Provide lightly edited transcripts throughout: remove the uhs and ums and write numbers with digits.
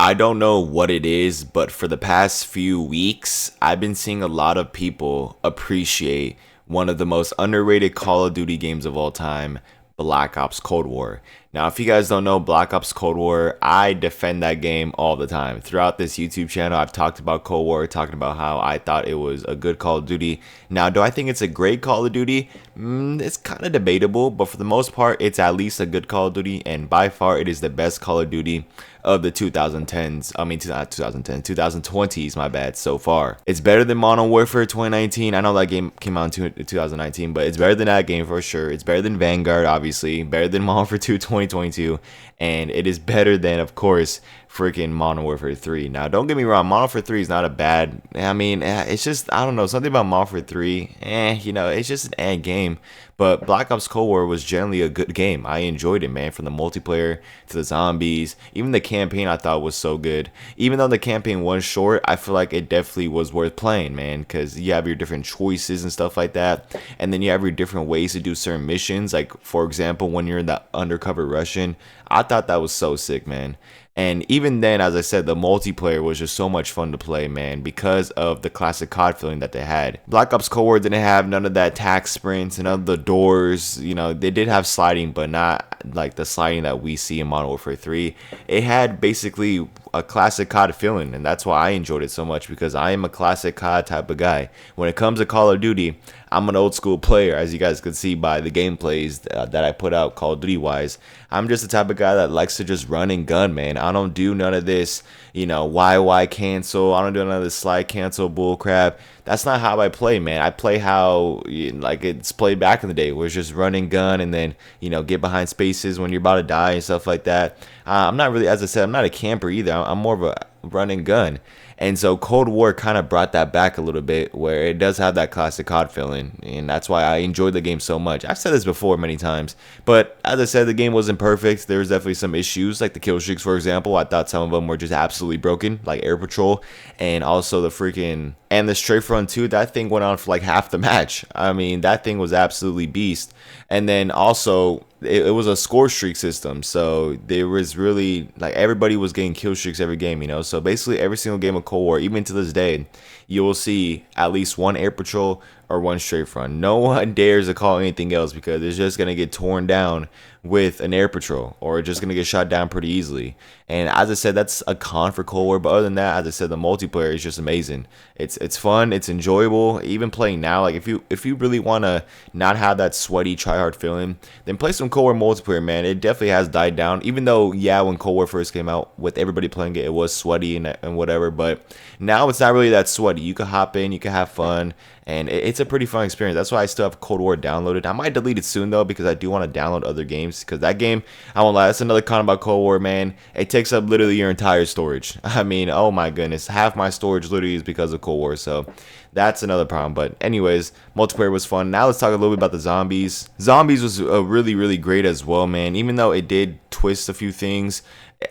I don't know what it is, but for the past few weeks, I've been seeing a lot of people appreciate one of the most underrated Call of Duty games of all time, Black Ops Cold War. Now, if you guys don't know Black Ops Cold War, I defend that game all the time. Throughout this YouTube channel, I've talked about Cold War, talking about how I thought it was a good Call of Duty. Now, do I think it's a great Call of Duty? It's kind of debatable, but for the most part, it's at least a good Call of Duty, and by far, it is the best Call of Duty of the 2010s. I mean, not 2010, 2020s, my bad, so far. It's better than Modern Warfare 2019. I know that game came out in 2019, but it's better than that game for sure. It's better than Vanguard, obviously, better than Modern Warfare 2 2022, and it is better than, of course, freaking Modern Warfare 3. Now, don't get me wrong, Modern Warfare 3 is not a bad, it's just, I don't know, something about Modern Warfare 3, it's just an game. But Black Ops Cold War was generally a good game. I enjoyed it, man, from the multiplayer to the zombies. Even the campaign I thought was so good. Even though the campaign was short, I feel like it definitely was worth playing, man, because you have your different choices and stuff like that. And then you have your different ways to do certain missions. Like, for example, when you're in the undercover Russian, I thought that was so sick, man. And even then, as I said, the multiplayer was just so much fun to play, man, because of the classic COD feeling that they had. Black Ops Cold War didn't have none of that tac sprints and none of the doors. You know, they did have sliding, but not like the sliding that we see in Modern Warfare 3. It had basically a classic COD feeling, and that's why I enjoyed it so much, because I am a classic COD type of guy. When it comes to Call of Duty, I'm an old school player, as you guys could see by the gameplays that I put out Call of Duty wise. I'm just the type of guy that likes to just run and gun, man. I don't do none of this, why cancel. I don't do none of this slide cancel bull crap. That's not how I play, man. I play how like it's played back in the day, where it's just run and gun, and then get behind spaces when you're about to die and stuff like that. I'm not really, as I said, I'm not a camper either. I'm more of a run and gun. And so Cold War kind of brought that back a little bit, where it does have that classic COD feeling, and that's why I enjoyed the game so much. I've said this before many times, but as I said, the game wasn't perfect. There was definitely some issues, like the kill streaks, for example. I thought some of them were just absolutely broken, like Air Patrol, and also the Strafe Run 2. That thing went on for like half the match. I mean, that thing was absolutely beast. And then also, it was a score streak system, so there was really, like, everybody was getting kill streaks every game, so basically every single game of Cold War, even to this day, you will see at least one Air Patrol or one Strafe Run. No one dares to call anything else, because it's just going to get torn down with an Air Patrol, or just going to get shot down pretty easily. And as I said, that's a con for Cold War, but other than that, as I said, the multiplayer is just amazing. It's fun, it's enjoyable. Even playing now, like, if you really want to not have that sweaty try hard feeling, then play some Cold War multiplayer, man. It definitely has died down, even though, yeah, when Cold War first came out, with everybody playing it, it was sweaty and whatever, but now it's not really that sweaty. You can hop in, you can have fun, and it's a pretty fun experience. That's why I still have Cold War downloaded. I might delete it soon, though, because I do want to download other games, because that game, I won't lie, that's another con about Cold War, man. It takes up literally your entire storage. I mean, oh my goodness, half my storage literally is because of Cold War, so that's another problem. But anyways, multiplayer was fun. Now let's talk a little bit about the zombies. Zombies was really, really great as well, man. Even though it did twist a few things,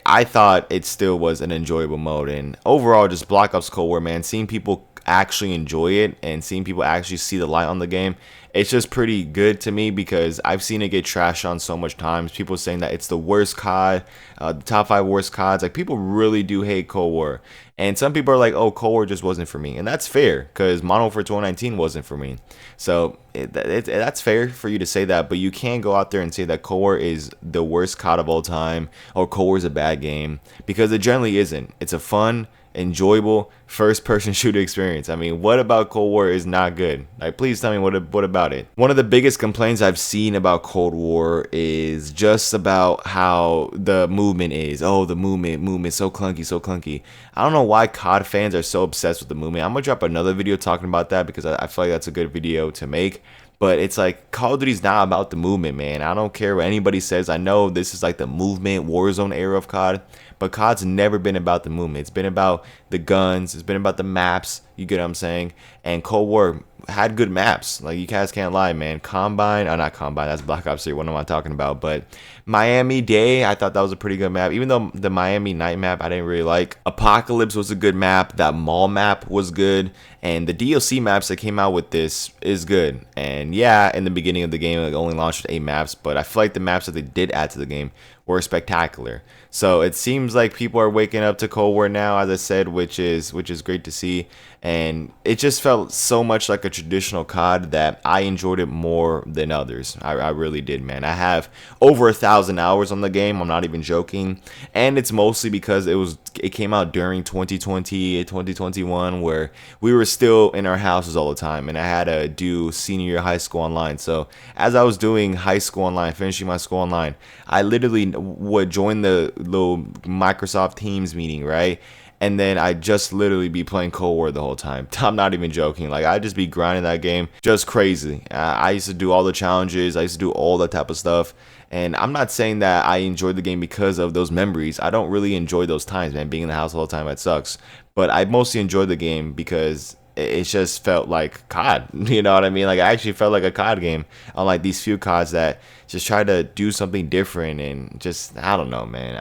I thought it still was an enjoyable mode. And overall, just Black Ops Cold War, man, seeing people actually enjoy it and seeing people actually see the light on the game, it's just pretty good to me, because I've seen it get trashed on so much times. People saying that it's the worst COD, the top 5 worst CODs. Like, people really do hate Cold War, and some people are like, oh, Cold War just wasn't for me, and that's fair, because Modern Warfare 2019 wasn't for me. So that's fair for you to say that, but you can't go out there and say that Cold War is the worst COD of all time, or Cold War is a bad game, because it generally isn't. It's a fun, enjoyable first-person shooter experience. I mean, what about Cold War is not good? Like, please tell me what about it. One of the biggest complaints I've seen about Cold War is just about how the movement is. Oh, the movement, so clunky, so clunky. I don't know why COD fans are so obsessed with the movement. I'm gonna drop another video talking about that, because I feel like that's a good video to make. But it's like, Call of Duty's not about the movement, man. I don't care what anybody says. I know this is like the movement Warzone era of COD, but COD's never been about the movement. It's been about the guns. It's been about the maps. You get what I'm saying? And Cold War had good maps. Like, you guys can't lie, man. Combine, not Combine, that's Black Ops 3. What am I talking about? But Miami-Dade, I thought that was a pretty good map. Even though the Miami night map I didn't really like. Apocalypse was a good map. That mall map was good. And the DLC maps that came out with this is good. And yeah, in the beginning of the game, it only launched with 8 maps. But I feel like the maps that they did add to the game were spectacular. So it seems like people are waking up to Cold War now, as I said, which is great to see. And it just felt so much like a traditional COD that I enjoyed it more than others. I really did, man. I have over 1,000 hours on the game. I'm not even joking, and it's mostly because it came out during 2020, 2021, where we were still in our houses all the time, and I had to do senior year high school online. So as I was doing high school online, finishing my school online, I literally would join the little Microsoft Teams meeting, right? And then I just literally be playing Cold War the whole time. I'm not even joking. Like, I just be grinding that game just crazy. I used to do all the challenges. I used to do all that type of stuff. And I'm not saying that I enjoyed the game because of those memories. I don't really enjoy those times, man. Being in the house all the time, it sucks. But I mostly enjoyed the game because it just felt like COD. You know what I mean? Like, I actually felt like a COD game, unlike these few CODs that just try to do something different and just, I don't know, man.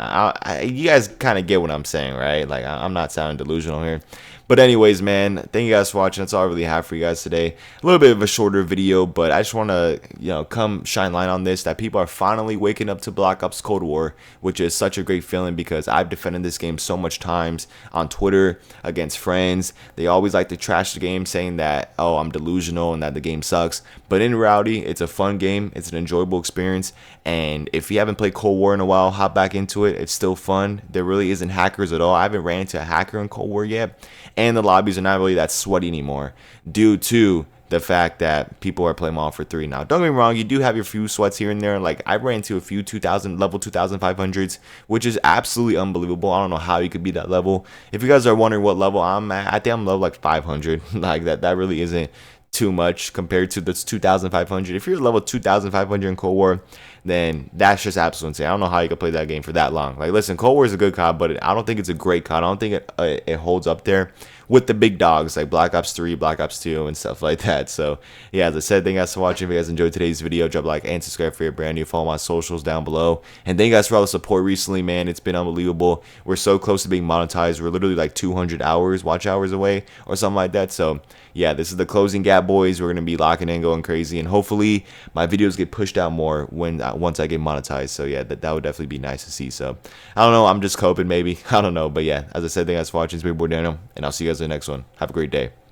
You guys kind of get what I'm saying, right? Like, I'm not sounding delusional here. But anyways, man, thank you guys for watching. That's all I really have for you guys today. A little bit of a shorter video, but I just want to, come shine light on this, that people are finally waking up to Black Ops Cold War, which is such a great feeling because I've defended this game so much times on Twitter against friends. They always like to trash the game saying that, oh, I'm delusional and that the game sucks. But in reality, it's a fun game. It's an enjoyable experience. And if you haven't played Cold War in a while, hop back into it. It's still fun. There really isn't hackers at all. I haven't ran into a hacker in Cold War yet. And the lobbies are not really that sweaty anymore due to the fact that people are playing Modern Warfare 3 now. Don't get me wrong, you do have your few sweats here and there. Like, I ran into a few level 2,500s, which is absolutely unbelievable. I don't know how you could be that level. If you guys are wondering what level I'm at, I think I'm level like 500. Like, that really isn't too much compared to this 2,500. If you're level 2,500 in Cold War, then that's just absolute insane. I don't know how you can play that game for that long. Like, listen, Cold War is a good COD, but I don't think it's a great COD. I don't think it holds up there with the big dogs like Black Ops 3, Black Ops 2, and stuff like that. So, yeah, as I said, thank you guys for watching. If you guys enjoyed today's video, drop a like and subscribe for your brand new. Follow my socials down below. And thank you guys for all the support recently, man. It's been unbelievable. We're so close to being monetized. We're literally like 200 hours, watch hours away or something like that. So, yeah, this is the closing gap, boys. We're going to be locking in, going crazy. And hopefully my videos get pushed out more once I get monetized. So, yeah, that would definitely be nice to see. So, I don't know. I'm just coping, maybe. I don't know. But, yeah, as I said, thank you guys for watching. It's been Big Boy Daniel, and I'll see you guys in the next one. Have a great day.